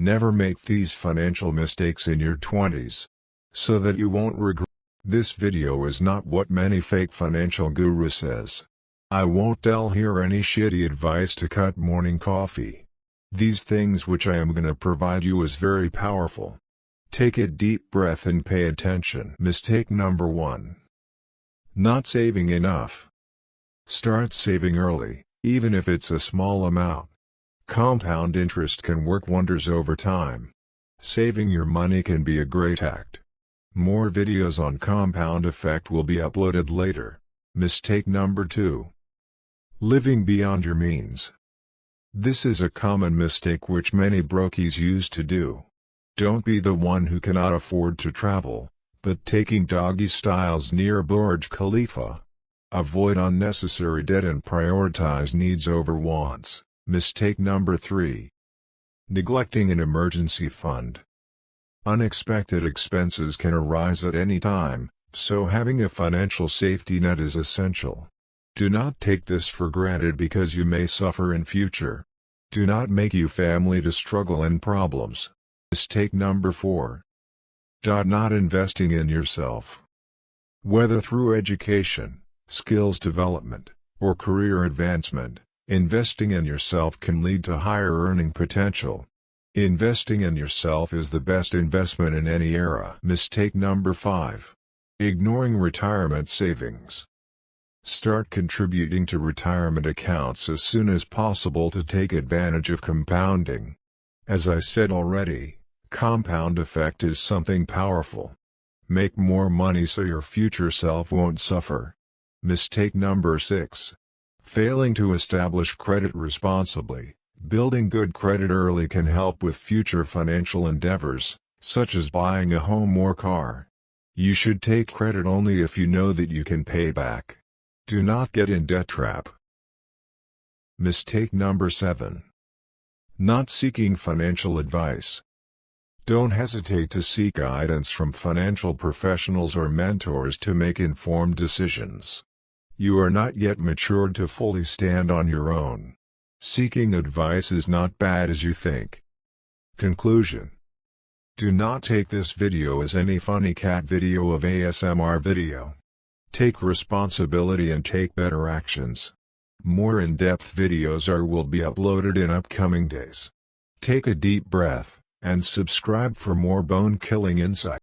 Never make these financial mistakes in your 20s, so that you won't regret. This video is not what many fake financial gurus says. I won't tell here any shitty advice to cut morning coffee. These things which I am gonna provide you is very powerful. Take a deep breath and pay attention. Mistake number 1. Not saving enough. Start saving early, even if it's a small amount. Compound interest can work wonders over time. Saving your money can be a great act. More videos on compound effect will be uploaded later. Mistake number 2. Living beyond your means. This is a common mistake which many brokies used to do. Don't be the one who cannot afford to travel, but taking doggy styles near Burj Khalifa. Avoid unnecessary debt and prioritize needs over wants. Mistake number 3. Neglecting an emergency fund. Unexpected expenses can arise at any time, so having a financial safety net is essential. Do not take this for granted because you may suffer in future. Do not make your family to struggle in problems. Mistake number 4. Not investing in yourself. Whether through education, skills development, or career advancement, investing in yourself can lead to higher earning potential. Investing in yourself is the best investment in any era. Mistake number 5. Ignoring retirement savings. Start contributing to retirement accounts as soon as possible to take advantage of compounding. As I said already, compound effect is something powerful. Make more money so your future self won't suffer. Mistake number 6. Failing to establish credit responsibly. Building good credit early can help with future financial endeavors, such as buying a home or car. You should take credit only if you know that you can pay back. Do not get in debt trap. Mistake number 7. Not seeking financial advice. Don't hesitate to seek guidance from financial professionals or mentors to make informed decisions. You are not yet matured to fully stand on your own. Seeking advice is not bad as you think. Conclusion. Do not take this video as any funny cat video of ASMR video. Take responsibility and take better actions. More in-depth videos will be uploaded in upcoming days. Take a deep breath, and subscribe for more bone-killing insight.